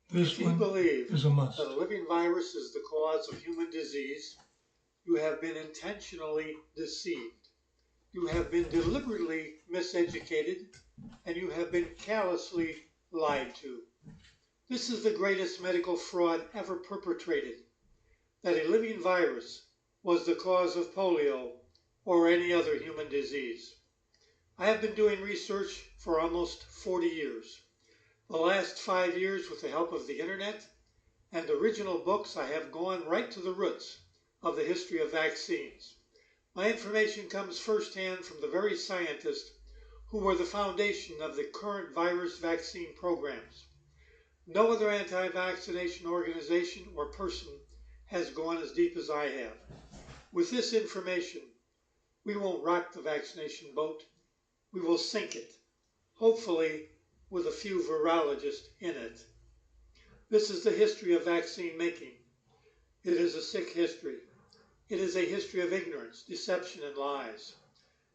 If This you one believe is a must. that a living virus is the cause of human disease, you have been intentionally deceived. You have been deliberately miseducated, and you have been callously lied to. This is the greatest medical fraud ever perpetrated, that a living virus was the cause of polio or any other human disease. I have been doing research for almost 40 years. The last 5 years, with the help of the internet and original books, I have gone right to the roots of the history of vaccines. My information comes firsthand from the very scientists who were the foundation of the current virus vaccine programs. No other anti-vaccination organization or person has gone as deep as I have. With this information, we won't rock the vaccination boat, we will sink it, hopefully with a few virologists in it. This is the history of vaccine making. It is a sick history. It is a history of ignorance, deception, and lies.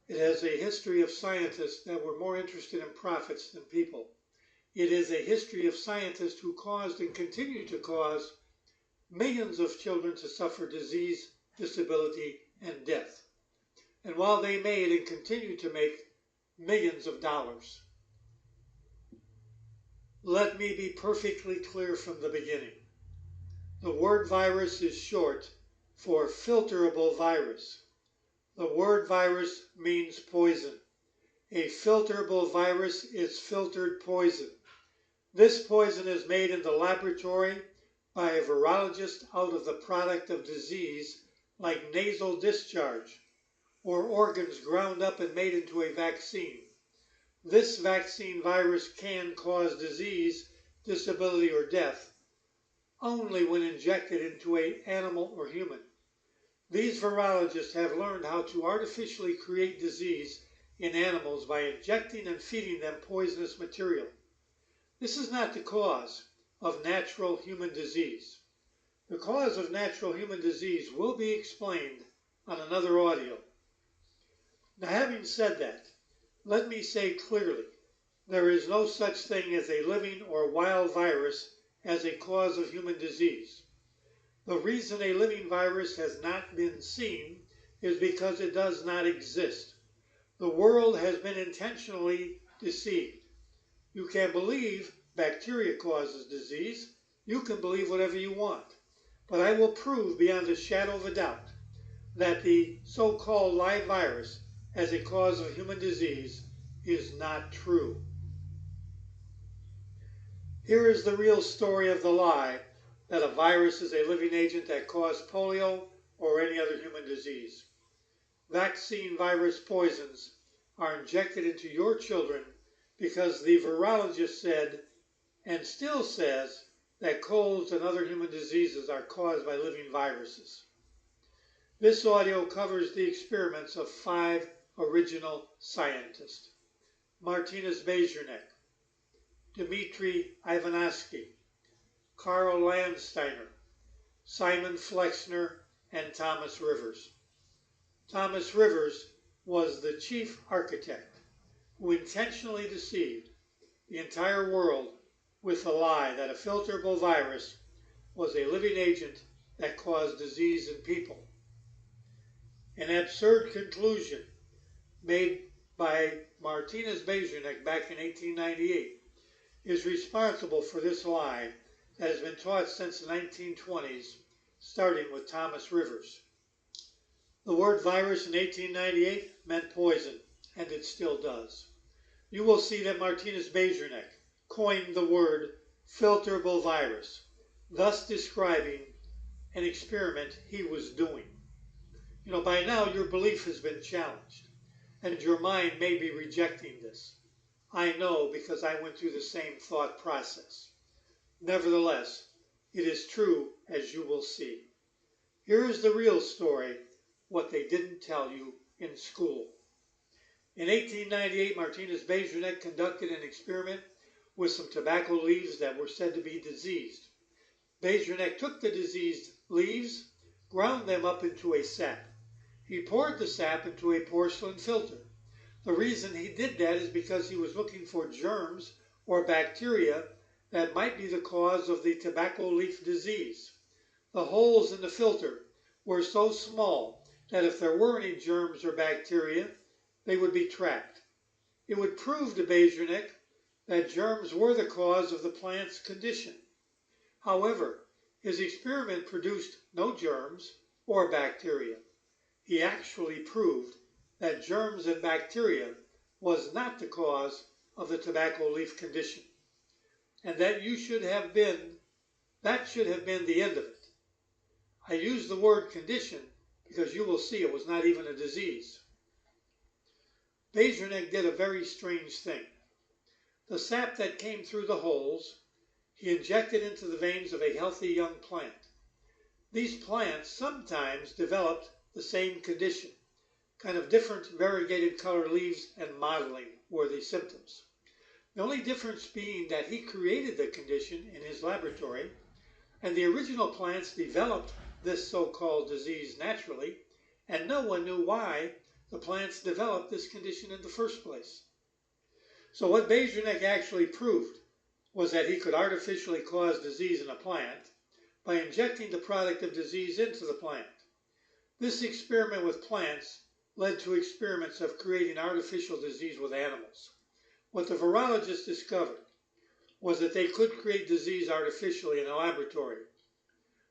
It has a history of scientists that were more interested in profits than people. It is a history of scientists who caused and continue to cause millions of children to suffer disease, disability, and death. And while they made and continue to make millions of dollars, let me be perfectly clear from the beginning. The word virus is short for filterable virus. The word virus means poison. A filterable virus is filtered poison. This poison is made in the laboratory by a virologist out of the product of disease like nasal discharge or organs ground up and made into a vaccine. This vaccine virus can cause disease, disability, or death only when injected into an animal or human. These virologists have learned how to artificially create disease in animals by injecting and feeding them poisonous material. This is not the cause of natural human disease. The cause of natural human disease will be explained on another audio. Now, having said that, let me say clearly, there is no such thing as a living or wild virus as a cause of human disease. The reason a living virus has not been seen is because it does not exist. The world has been intentionally deceived. You can believe bacteria causes disease. You can believe whatever you want. But I will prove beyond a shadow of a doubt that the so-called live virus as a cause of human disease is not true. Here is the real story of the lie that a virus is a living agent that caused polio or any other human disease. Vaccine virus poisons are injected into your children because the virologist said and still says that colds and other human diseases are caused by living viruses. This audio covers the experiments of 5 original scientists: Martinus Bejernek, Dmitry Ivanovsky, Karl Landsteiner, Simon Flexner, and Thomas Rivers. Thomas Rivers was the chief architect who intentionally deceived the entire world with the lie that a filterable virus was a living agent that caused disease in people. An absurd conclusion made by Martinus Bejernek back in 1898 is responsible for this lie that has been taught since the 1920s, starting with Thomas Rivers. The word virus in 1898 meant poison, and it still does. You will see that Martinus Bejernek coined the word filterable virus, thus describing an experiment he was doing. By now your belief has been challenged, and your mind may be rejecting this. I know because I went through the same thought process. Nevertheless, it is true, as you will see. Here is the real story, what they didn't tell you in school. In 1898, Martinus Bejernek conducted an experiment with some tobacco leaves that were said to be diseased. Bejernek took the diseased leaves, ground them up into a sap. He poured the sap into a porcelain filter. The reason he did that is because he was looking for germs or bacteria that might be the cause of the tobacco leaf disease. The holes in the filter were so small that if there were any germs or bacteria, they would be trapped. It would prove to Beijerinck that germs were the cause of the plant's condition. However, his experiment produced no germs or bacteria. He actually proved that germs and bacteria was not the cause of the tobacco leaf condition, and that should have been the end of it. I use the word condition because you will see it was not even a disease. Beijerinck did a very strange thing. The sap that came through the holes, he injected into the veins of a healthy young plant. These plants sometimes developed the same condition. Kind of different variegated colored leaves and mottling were the symptoms. The only difference being that he created the condition in his laboratory, and the original plants developed this so-called disease naturally, and no one knew why the plants developed this condition in the first place. So what Beijerinck actually proved was that he could artificially cause disease in a plant by injecting the product of disease into the plant. This experiment with plants led to experiments of creating artificial disease with animals. What the virologists discovered was that they could create disease artificially in a laboratory.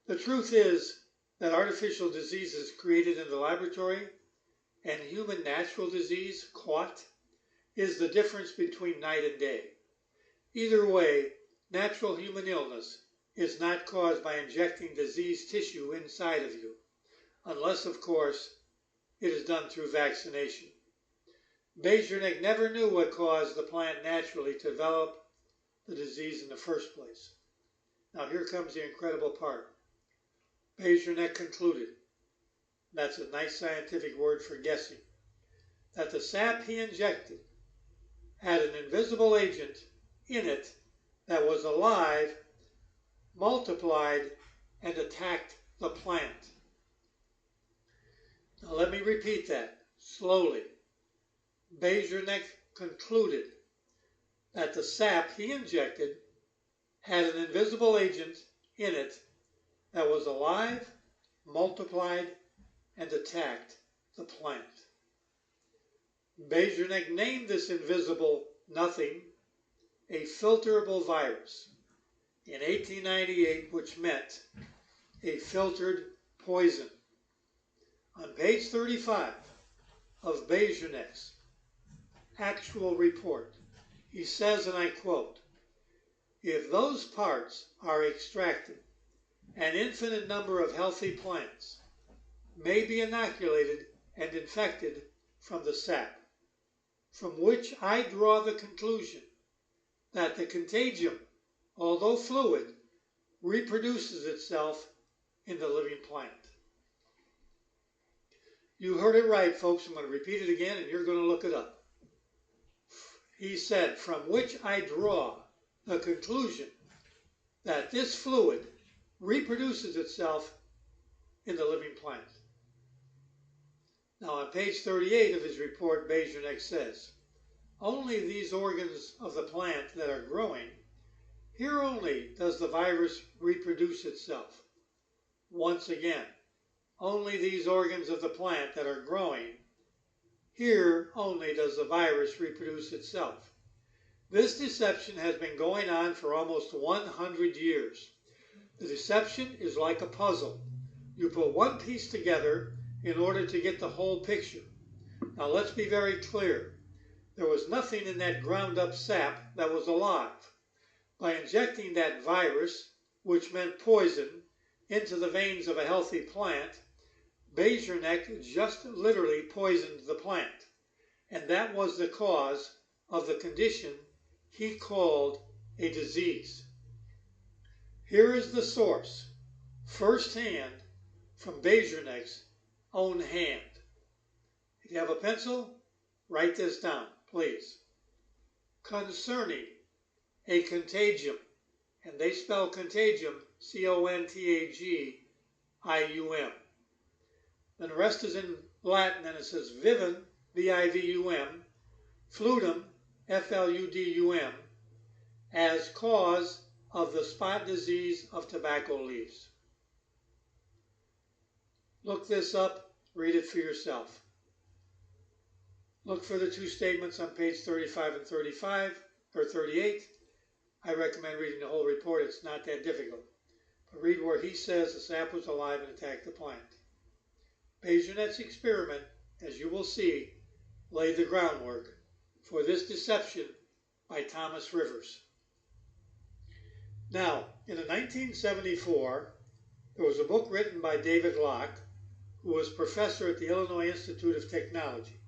The truth is that artificial diseases created in the laboratory and human natural disease caught is the difference between night and day. Either way, natural human illness is not caused by injecting diseased tissue inside of you, unless, of course, it is done through vaccination. Beijerinck never knew what caused the plant naturally to develop the disease in the first place. Now here comes the incredible part. Beijerinck concluded, that's a nice scientific word for guessing, that the sap he injected had an invisible agent in it that was alive, multiplied, and attacked the plant. Now let me repeat that slowly. Beijerinck concluded that the sap he injected had an invisible agent in it that was alive, multiplied, and attacked the plant. Beijerinck named this invisible nothing a filterable virus in 1898, which meant a filtered poison. On page 35 of Beijerinck's actual report, he says, and I quote, "If those parts are extracted, an infinite number of healthy plants may be inoculated and infected from the sap, from which I draw the conclusion that the contagium, although fluid, reproduces itself in the living plant." You heard it right, folks. I'm going to repeat it again, and you're going to look it up. He said, from which I draw the conclusion that this fluid reproduces itself in the living plant. Now, on page 38 of his report, Beijerinck says, only these organs of the plant that are growing, here only does the virus reproduce itself. Once again, only these organs of the plant that are growing, here only does the virus reproduce itself. This deception has been going on for almost 100 years. The deception is like a puzzle. You put one piece together in order to get the whole picture. Now let's be very clear. There was nothing in that ground up sap that was alive. By injecting that virus, which meant poison, into the veins of a healthy plant, Beijerinck just literally poisoned the plant. And that was the cause of the condition he called a disease. Here is the source, firsthand, from Beijerinck's own hand. If you have a pencil, write this down, please. Concerning a contagium, and they spell contagium C-O-N-T-A-G-I-U-M. Then the rest is in Latin, and it says vivum, V-I-V-U-M, flutum, F-L-U-D-U-M, as cause, of the spot disease of tobacco leaves. Look this up, read it for yourself. Look for the two statements on page 35 and 35, or 38. I recommend reading the whole report. It's not that difficult. But read where he says the sap was alive and attacked the plant. Bejernet's experiment, as you will see, laid the groundwork for this deception by Thomas Rivers. Now, in 1974, there was a book written by David Locke, who was professor at the Illinois Institute of Technology.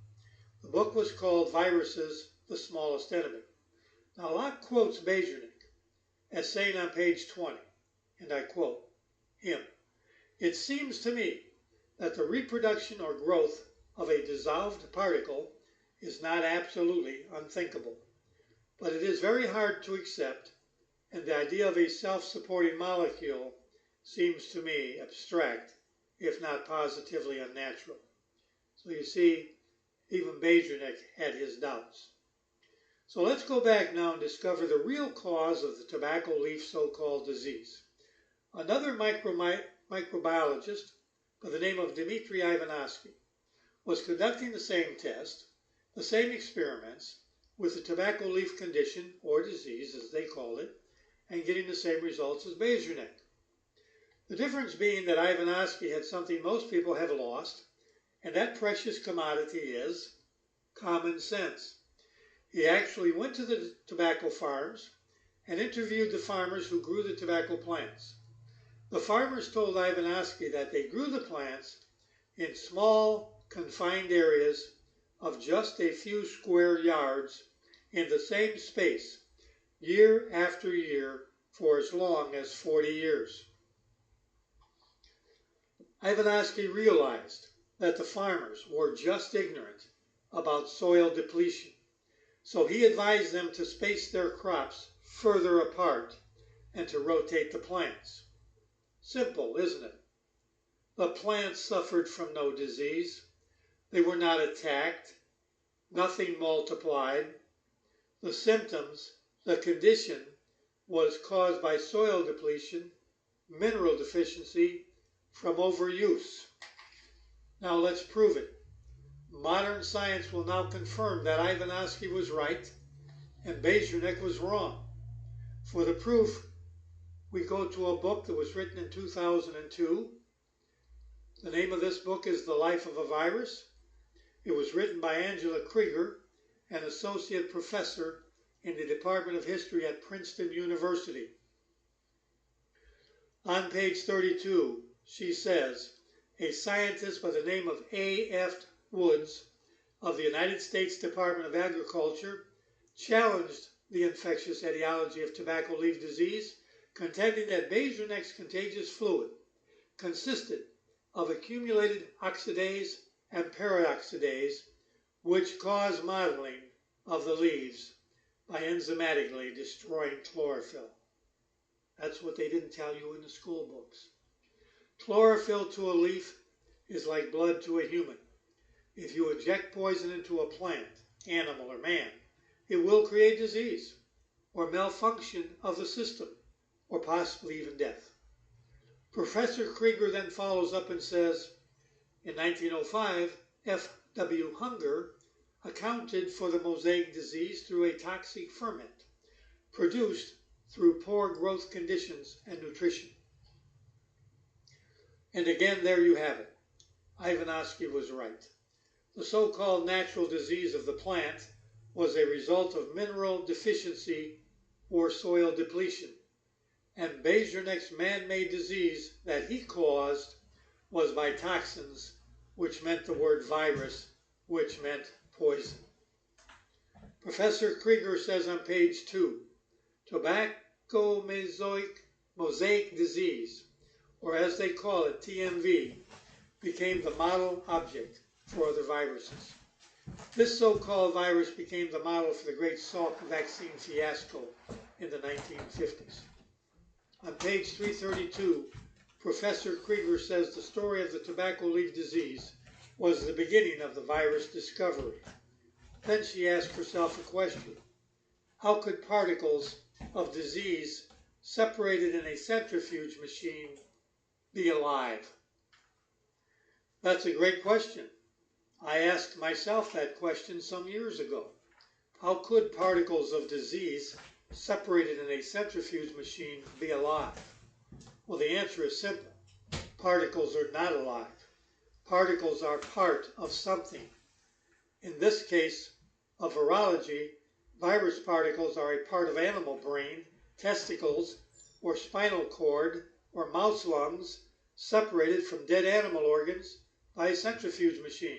The book was called Viruses, the Smallest Enemy. Now, Locke quotes Bejernik as saying on page 20, and I quote him, "It seems to me that the reproduction or growth of a dissolved particle is not absolutely unthinkable, but it is very hard to accept, and the idea of a self-supporting molecule seems to me abstract, if not positively unnatural." So you see, even Bejernik had his doubts. So let's go back now and discover the real cause of the tobacco leaf so-called disease. Another microbiologist by the name of Dmitry Ivanovsky was conducting the same test, the same experiments, with the tobacco leaf condition, or disease as they called it, and getting the same results as Bejernik. The difference being that Ivanovsky had something most people have lost, and that precious commodity is common sense. He actually went to the tobacco farms and interviewed the farmers who grew the tobacco plants. The farmers told Ivanovsky that they grew the plants in small, confined areas of just a few square yards in the same space, year after year, for as long as 40 years. Ivanovsky realized that the farmers were just ignorant about soil depletion, so he advised them to space their crops further apart and to rotate the plants. Simple, isn't it? The plants suffered from no disease. They were not attacked. Nothing multiplied. The symptoms, the condition, was caused by soil depletion, mineral deficiency, from overuse. Now let's prove it. Modern science will now confirm that Ivanovsky was right and Bejernik was wrong. For the proof, we go to a book that was written in 2002. The name of this book is The Life of a Virus. It was written by Angela Krieger, an associate professor in the Department of History at Princeton University. On page 32, she says, a scientist by the name of A.F. Woods of the United States Department of Agriculture challenged the infectious etiology of tobacco leaf disease, contending that Bejernik's contagious fluid consisted of accumulated oxidase and peroxidase, which cause mottling of the leaves by enzymatically destroying chlorophyll. That's what they didn't tell you in the school books. Chlorophyll to a leaf is like blood to a human. If you inject poison into a plant, animal, or man, it will create disease or malfunction of the system, or possibly even death. Professor Krieger then follows up and says, in 1905, F.W. Hunger accounted for the mosaic disease through a toxic ferment produced through poor growth conditions and nutrition. And again, there you have it. Ivanovsky was right. The so-called natural disease of the plant was a result of mineral deficiency or soil depletion, and Bejernik's man-made disease that he caused was by toxins, which meant the word virus, which meant poison. Professor Krieger says on page 2, tobacco mosaic disease, or as they call it, TMV, became the model object for other viruses. This so-called virus became the model for the great Salk vaccine fiasco in the 1950s. On page 332, Professor Krieger says the story of the tobacco leaf disease was the beginning of the virus discovery. Then she asked herself a question. How could particles of disease separated in a centrifuge machine be alive? That's a great question. I asked myself that question some years ago. How could particles of disease separated in a centrifuge machine be alive? Well, the answer is simple. Particles are not alive. Particles are part of something. In this case of virology, virus particles are a part of animal brain, testicles, or spinal cord, or mouse lungs, separated from dead animal organs by a centrifuge machine.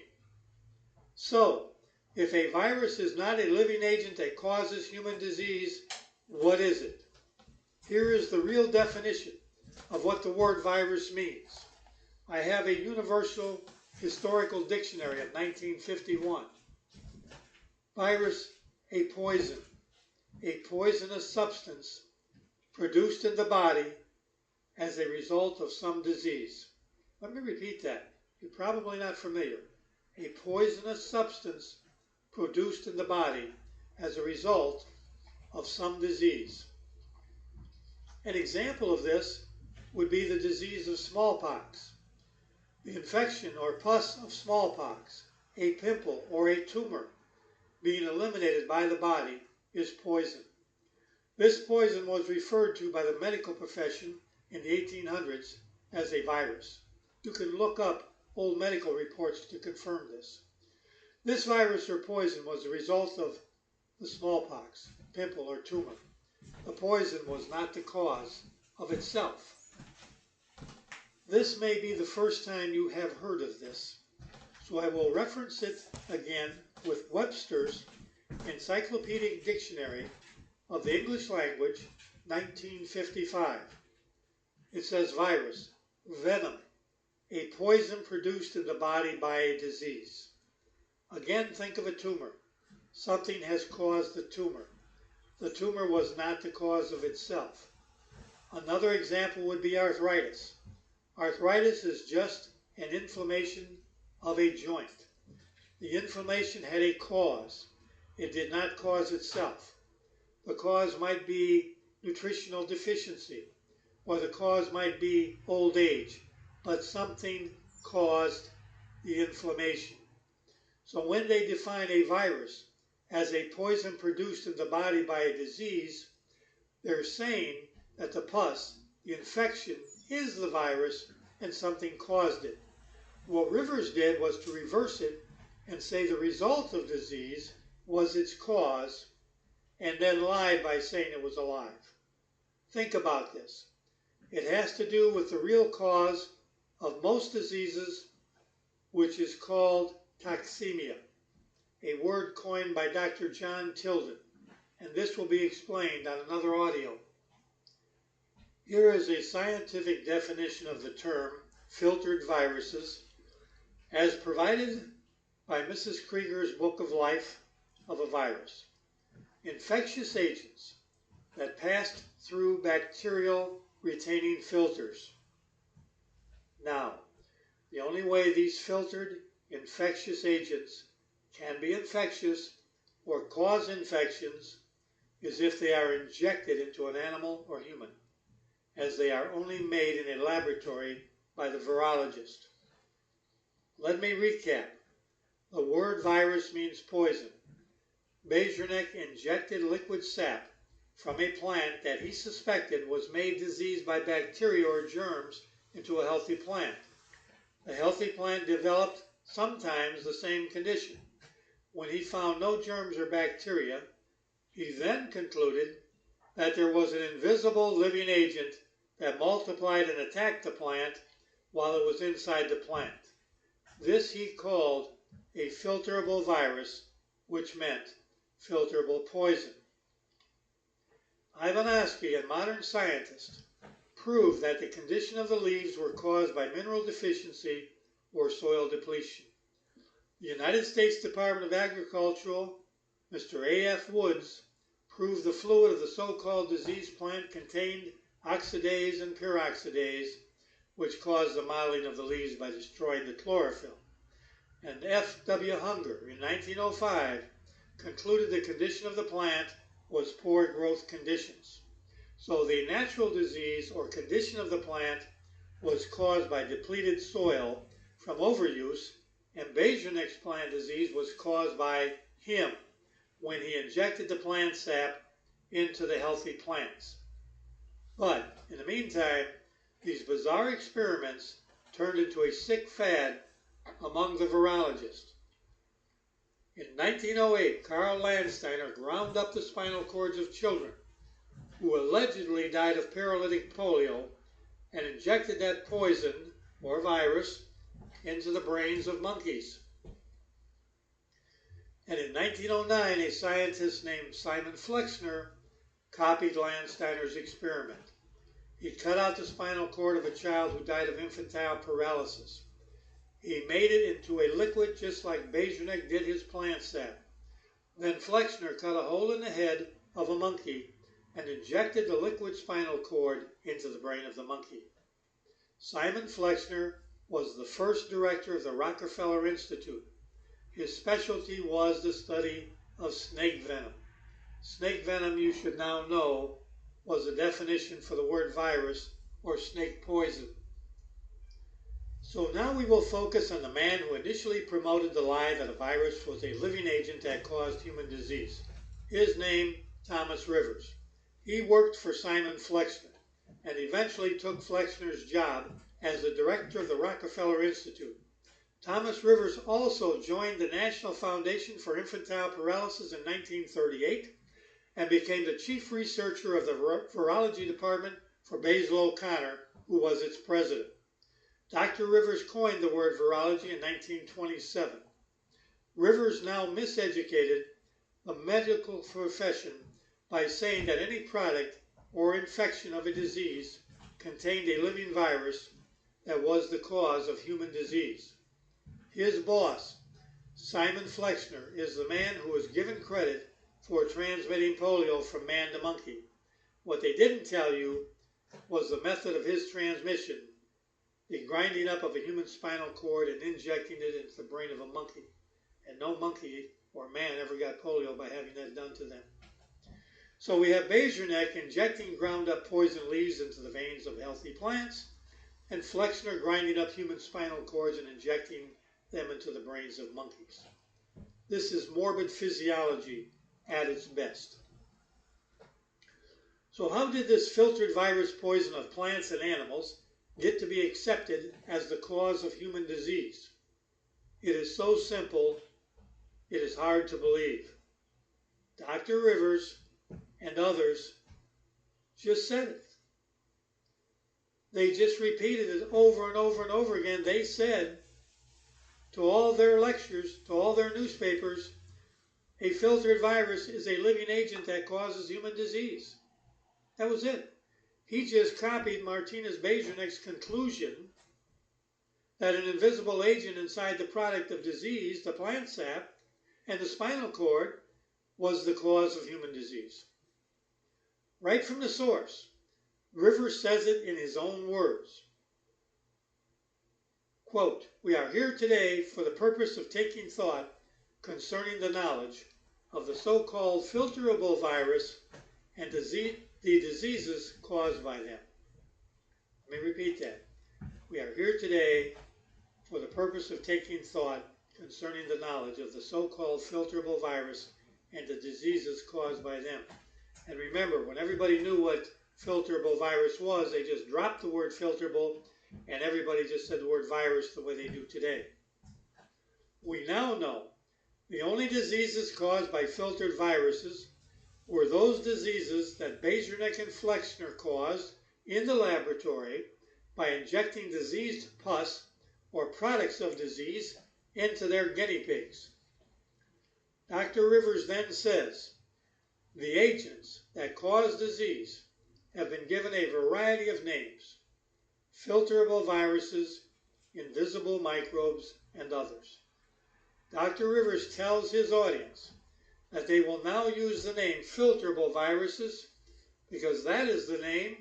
So, if a virus is not a living agent that causes human disease, what is it? Here is the real definition of what the word virus means. I have a Universal Historical Dictionary of 1951. Virus, a poison, a poisonous substance produced in the body as a result of some disease. Let me repeat that. You're probably not familiar. A poisonous substance produced in the body as a result of some disease. An example of this would be the disease of smallpox. The infection or pus of smallpox, a pimple or a tumor being eliminated by the body, is poison. This poison was referred to by the medical profession in the 1800s as a virus. You can look up old medical reports to confirm this. This virus or poison was the result of the smallpox, pimple, or tumor. The poison was not the cause of itself. This may be the first time you have heard of this, so I will reference it again with Webster's Encyclopedic Dictionary of the English Language, 1955. It says virus, venom, a poison produced in the body by a disease. Again, think of a tumor. Something has caused the tumor. The tumor was not the cause of itself. Another example would be arthritis. Arthritis is just an inflammation of a joint. The inflammation had a cause. It did not cause itself. The cause might be nutritional deficiency, or the cause might be old age, but something caused the inflammation. So when they define a virus as a poison produced in the body by a disease, they're saying that the pus, the infection, is the virus and something caused it. What Rivers did was to reverse it and say the result of disease was its cause, and then lied by saying it was alive. Think about this. It has to do with the real cause of most diseases, which is called toxemia, a word coined by Dr. John Tilden, and this will be explained on another audio. Here is a scientific definition of the term filtered viruses as provided by Mrs. Krieger's Book of Life of a Virus. Infectious agents that passed through bacterial retaining filters. Now, the only way these filtered infectious agents can be infectious or cause infections is if they are injected into an animal or human, as they are only made in a laboratory by the virologist. Let me recap. The word virus means poison. Bezernek injected liquid sap from a plant that he suspected was made diseased by bacteria or germs into a healthy plant. The healthy plant developed sometimes the same condition. When he found no germs or bacteria, he then concluded that there was an invisible living agent that multiplied and attacked the plant while it was inside the plant. This he called a filterable virus, which meant filterable poison. Ivanowski, a modern scientist, proved that the condition of the leaves were caused by mineral deficiency or soil depletion. The United States Department of Agriculture, Mr. A.F. Woods, proved the fluid of the so-called diseased plant contained oxidase and peroxidase, which caused the mottling of the leaves by destroying the chlorophyll. And F.W. Hunger, in 1905, concluded the condition of the plant was poor growth conditions. So the natural disease or condition of the plant was caused by depleted soil from overuse, and Bajornick's plant disease was caused by him when he injected the plant sap into the healthy plants. But in the meantime, these bizarre experiments turned into a sick fad among the virologists. In 1908, Karl Landsteiner ground up the spinal cords of children who allegedly died of paralytic polio and injected that poison, or virus, into the brains of monkeys. And in 1909, a scientist named Simon Flexner copied Landsteiner's experiment. He cut out the spinal cord of a child who died of infantile paralysis. He made it into a liquid just like Bajornick did his plant sap. Then Flexner cut a hole in the head of a monkey and injected the liquid spinal cord into the brain of the monkey. Simon Flexner was the first director of the Rockefeller Institute. His specialty was the study of snake venom. Snake venom, you should now know, was a definition for the word virus or snake poison. So now we will focus on the man who initially promoted the lie that a virus was a living agent that caused human disease. His name, Thomas Rivers. He worked for Simon Flexner and eventually took Flexner's job as the director of the Rockefeller Institute. Thomas Rivers also joined the National Foundation for Infantile Paralysis in 1938 and became the chief researcher of the virology department for Basil O'Connor, who was its president. Dr. Rivers coined the word virology in 1927. Rivers now miseducated the medical profession by saying that any product or infection of a disease contained a living virus that was the cause of human disease. His boss, Simon Flexner, is the man who is given credit for transmitting polio from man to monkey. What they didn't tell you was the method of his transmission, the grinding up of a human spinal cord and injecting it into the brain of a monkey. And no monkey or man ever got polio by having that done to them. So we have Bajornick injecting ground up poison leaves into the veins of healthy plants, and Flexner grinding up human spinal cords and injecting them into the brains of monkeys. This is morbid physiology at its best. So how did this filtered virus poison of plants and animals get to be accepted as the cause of human disease? It is so simple, it is hard to believe. Dr. Rivers and others just said it. They just repeated it over and over and over again. They said to all their lectures, to all their newspapers, a filtered virus is a living agent that causes human disease. That was it. He just copied Martinez Bajornick's conclusion that an invisible agent inside the product of disease, the plant sap, and the spinal cord was the cause of human disease. Right from the source, Rivers says it in his own words. Quote, "We are here today for the purpose of taking thought concerning the knowledge of the so-called filterable virus and the diseases caused by them." Let me repeat that. We are here today for the purpose of taking thought concerning the knowledge of the so-called filterable virus and the diseases caused by them. And remember, when everybody knew what filterable virus was, they just dropped the word filterable and everybody just said the word virus the way they do today. We now know the only diseases caused by filtered viruses were those diseases that Bajornick and Flexner caused in the laboratory by injecting diseased pus or products of disease into their guinea pigs. Dr. Rivers then says, the agents that cause disease have been given a variety of names: filterable viruses, invisible microbes, and others. Dr. Rivers tells his audience that they will now use the name filterable viruses because that is the name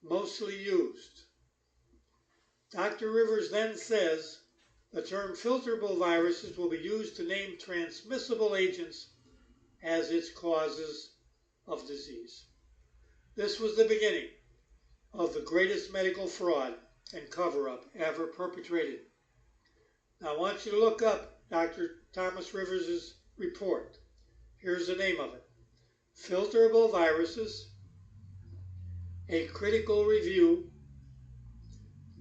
mostly used. Dr. Rivers then says the term filterable viruses will be used to name transmissible agents as its causes of disease. This was the beginning of the greatest medical fraud and cover-up ever perpetrated. Now I want you to look up Dr. Thomas Rivers' report. Here's the name of it: Filterable Viruses, a Critical Review,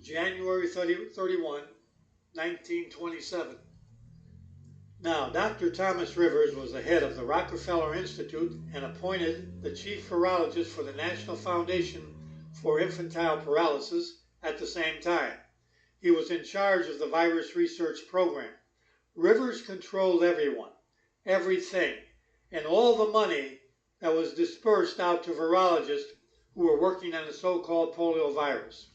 January 31, 1927. Now, Dr. Thomas Rivers was the head of the Rockefeller Institute and appointed the chief virologist for the National Foundation for Infantile Paralysis at the same time. He was in charge of the virus research program. Rivers controlled everyone, everything, and all the money that was dispersed out to virologists who were working on the so-called polio virus.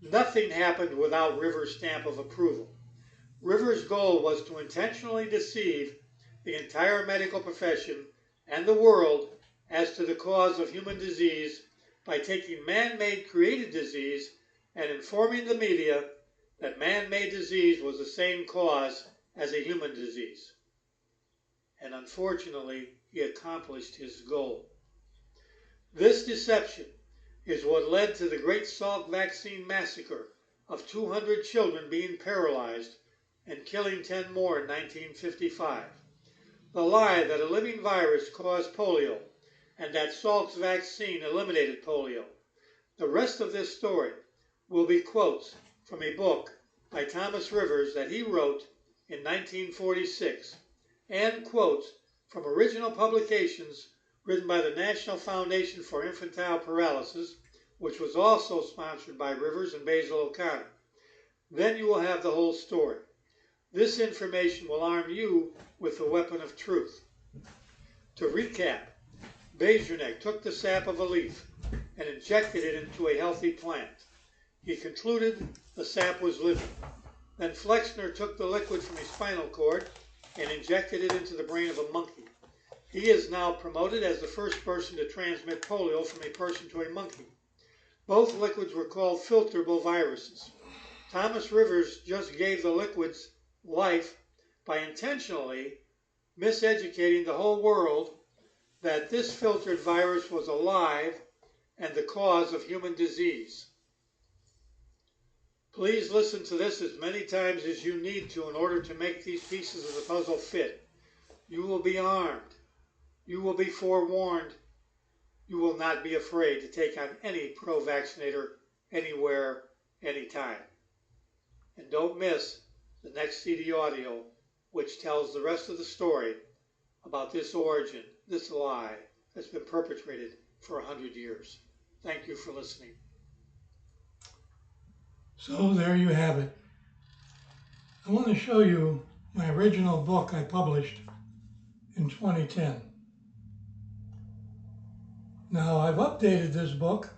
Nothing happened without Rivers' stamp of approval. Rivers' goal was to intentionally deceive the entire medical profession and the world as to the cause of human disease by taking man-made created disease and informing the media that man-made disease was the same cause as a human disease. And unfortunately, he accomplished his goal. This deception is what led to the Great Salk Vaccine Massacre of 200 children being paralyzed and killing 10 more in 1955. The lie that a living virus caused polio and that Salk's vaccine eliminated polio. The rest of this story will be quotes from a book by Thomas Rivers that he wrote in 1946 and quotes from original publications written by the National Foundation for Infantile Paralysis, which was also sponsored by Rivers and Basil O'Connor. Then you will have the whole story. This information will arm you with the weapon of truth. To recap, Bazurnek took the sap of a leaf and injected it into a healthy plant. He concluded the sap was living. Then Flexner took the liquid from his spinal cord and injected it into the brain of a monkey. He is now promoted as the first person to transmit polio from a person to a monkey. Both liquids were called filterable viruses. Thomas Rivers just gave the liquids life by intentionally miseducating the whole world that this filtered virus was alive and the cause of human disease. Please listen to this as many times as you need to in order to make these pieces of the puzzle fit. You will be armed. You will be forewarned. You will not be afraid to take on any pro-vaccinator anywhere, anytime. And don't miss the next CD audio, which tells the rest of the story about this origin, this lie that's been perpetrated for 100 years. Thank you for listening. So there you have it. I want to show you my original book I published in 2010. Now I've updated this book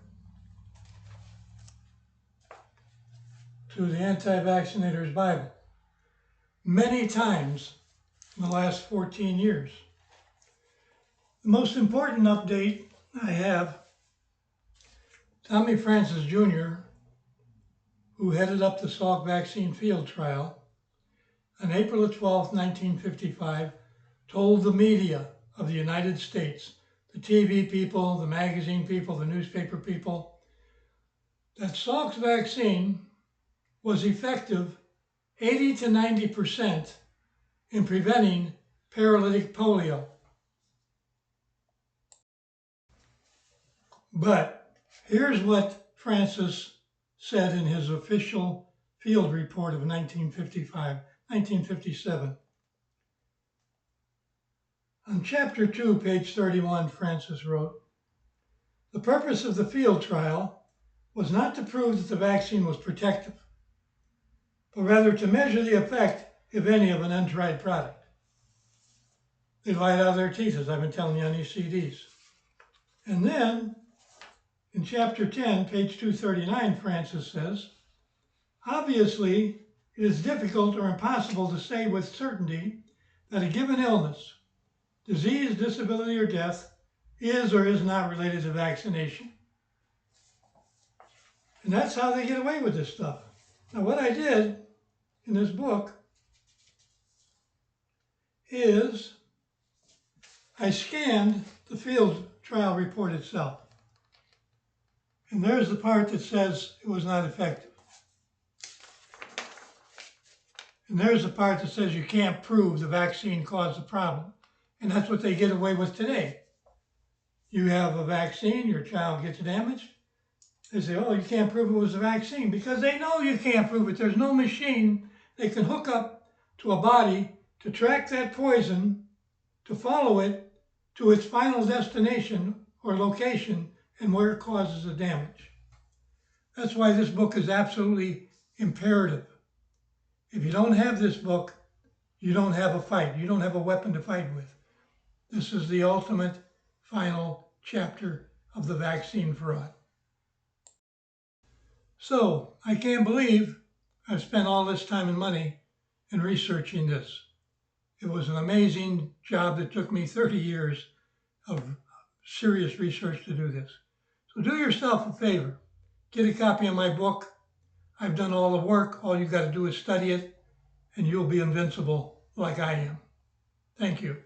to the Anti-Vaccinators Bible many times in the last 14 years. The most important update I have, Tommy Francis Jr., who headed up the Salk vaccine field trial, on April 12, 1955, told the media of the United States, the TV people, the magazine people, the newspaper people, that Salk's vaccine was effective 80 to 90% in preventing paralytic polio. But here's what Francis said in his official field report of 1957. On chapter 2, page 31, Francis wrote, "The purpose of the field trial was not to prove that the vaccine was protective, but rather to measure the effect, if any, of an untried product." They lied out of their teeth, as I've been telling you on these CDs. And then, in chapter 10, page 239, Francis says, "Obviously, it is difficult or impossible to say with certainty that a given illness, disease, disability, or death is or is not related to vaccination." And that's how they get away with this stuff. Now, what I did in this book is I scanned the field trial report itself. And there's the part that says it was not effective. And there's the part that says you can't prove the vaccine caused the problem. And that's what they get away with today. You have a vaccine, your child gets damaged. They say, oh, you can't prove it was the vaccine, because they know you can't prove it. There's no machine they can hook up to a body to track that poison, to follow it to its final destination or location and where it causes the damage. That's why this book is absolutely imperative. If you don't have this book, you don't have a fight. You don't have a weapon to fight with. This is the ultimate final chapter of the vaccine fraud. So, I can't believe I've spent all this time and money in researching this. It was an amazing job that took me 30 years of serious research to do this. So do yourself a favor. Get a copy of my book. I've done all the work. All you got to do is study it, and you'll be invincible like I am. Thank you.